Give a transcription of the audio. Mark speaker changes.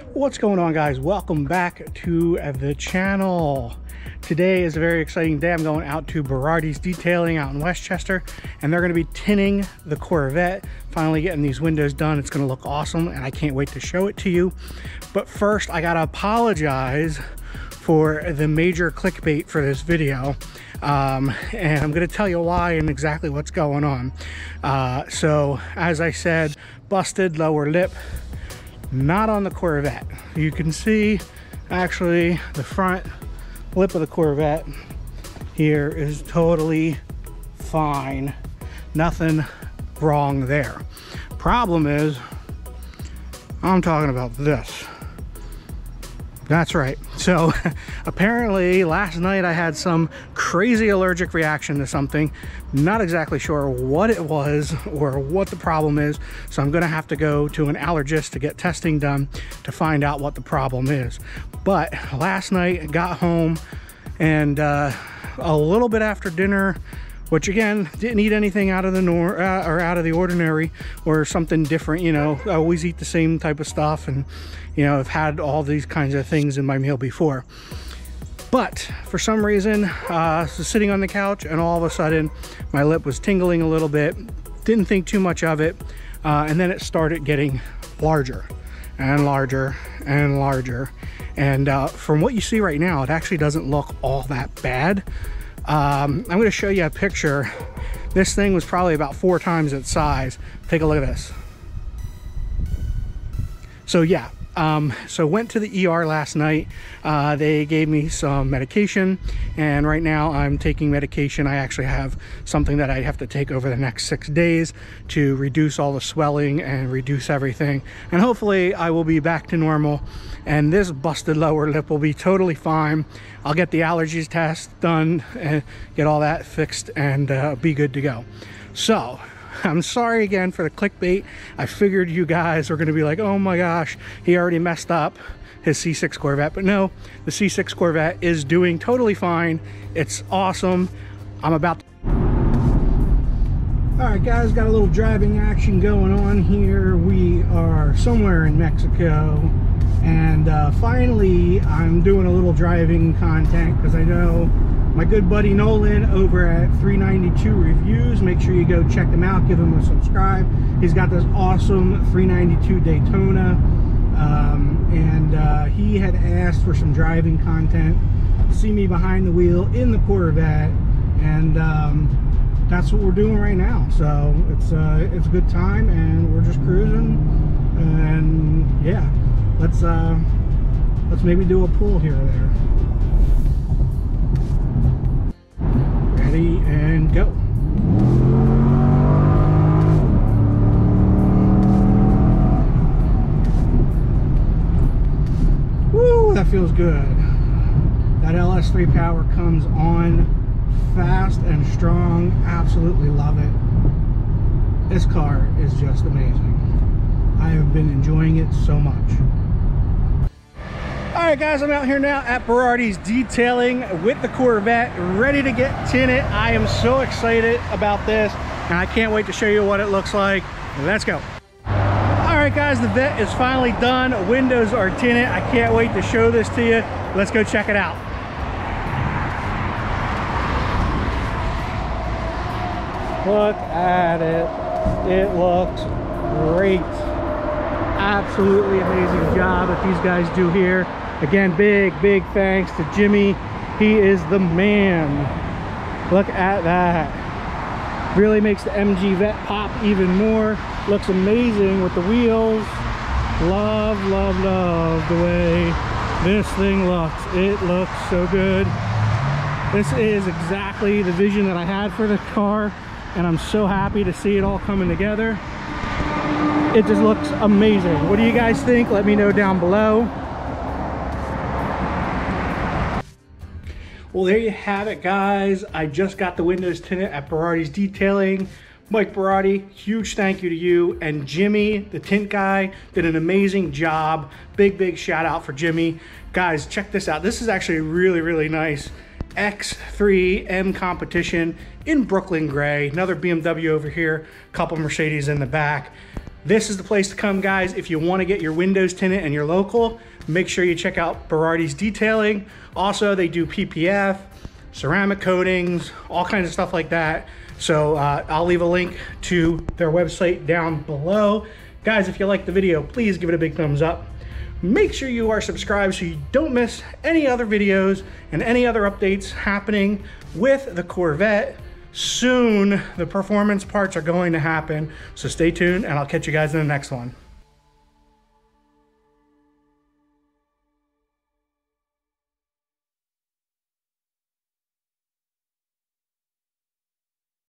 Speaker 1: What's going on, guys? Welcome back to the channel. Today is a very exciting day. I'm going out to Berardi's Detailing out in Westchester, and they're going to be tinting the Corvette, finally getting these windows done. It's going to look awesome, and I can't wait to show it to you. But first, I got to apologize for the major clickbait for this video, and I'm going to tell you why and exactly what's going on. So as I said, busted lower lip, not on the Corvette. You can see actually the front lip of the Corvette here is totally fine, nothing wrong there. Problem is, I'm talking about this. That's right. So apparently last night I had some crazy allergic reaction to something. Not exactly sure what it was or what the problem is. So I'm going to have to go to an allergist to get testing done to find out what the problem is. But last night I got home and a little bit after dinner, which again, didn't eat anything out of the out of the ordinary or something different. You know, I always eat the same type of stuff, and you know, I've had all these kinds of things in my meal before. But for some reason, I was sitting on the couch and all of a sudden my lip was tingling a little bit. Didn't think too much of it. And then it started getting larger and larger and larger. And from what you see right now, it actually doesn't look all that bad. I'm going to show you a picture. This thing was probably about 4 times its size. Take a look at this. So yeah, so went to the ER last night. They gave me some medication, and right now I'm taking medication. I actually have something that I have to take over the next 6 days to reduce all the swelling and reduce everything, and hopefully I will be back to normal and this busted lower lip will be totally fine. I'll get the allergies test done and get all that fixed and be good to go. So I'm sorry again for the clickbait. I figured you guys were going to be like, oh my gosh, he already messed up his C6 Corvette. But no, the C6 Corvette is doing totally fine. It's awesome. I'm about to... All right, guys, got a little driving action going on here. We are somewhere in Mexico, and finally I'm doing a little driving content because I know my good buddy Nolan over at 392 Reviews. Make sure you go check him out, give him a subscribe. He's got this awesome 392 Daytona, and he had asked for some driving content, see me behind the wheel in the Corvette, and that's what we're doing right now. So it's a good time, and we're just cruising, and yeah, let's maybe do a pull here or there. Ready and go. Woo, that feels good. That LS3 power comes on fast and strong. Absolutely love it. This car is just amazing. I have been enjoying it so much. All right, guys, I'm out here now at Berardi's Detailing with the Corvette, ready to get tinted. I am so excited about this, and I can't wait to show you what it looks like. Let's go. All right, guys, the Vet is finally done. Windows are tinted. I can't wait to show this to you. Let's go check it out. Look at it. It looks great. Absolutely amazing job that these guys do here. Again, big thanks to Jimmy. He is the man. Look at that. Really makes the MG Vet pop even more. Looks amazing with the wheels. Love, love, love the way this thing looks. It looks so good. This is exactly the vision that I had for the car, and I'm so happy to see it all coming together. It just looks amazing. What do you guys think? Let me know down below. Well, there you have it, guys. I just got the windows tinted at Berardi's Detailing. Mike Berardi, huge thank you to you. And Jimmy, the tint guy, did an amazing job. Big shout out for Jimmy. Guys, check this out. This is actually really nice. X3M competition in Brooklyn gray. Another BMW over here, couple Mercedes in the back. This is the place to come, guys. If you want to get your windows tinted and you're local, make sure you check out Berardi's Detailing. Also, they do PPF, ceramic coatings, all kinds of stuff like that. So I'll leave a link to their website down below. Guys, if you liked the video, please give it a big thumbs up. Make sure you are subscribed so you don't miss any other videos and any other updates happening with the Corvette. Soon, the performance parts are going to happen. So stay tuned and I'll catch you guys in the next one.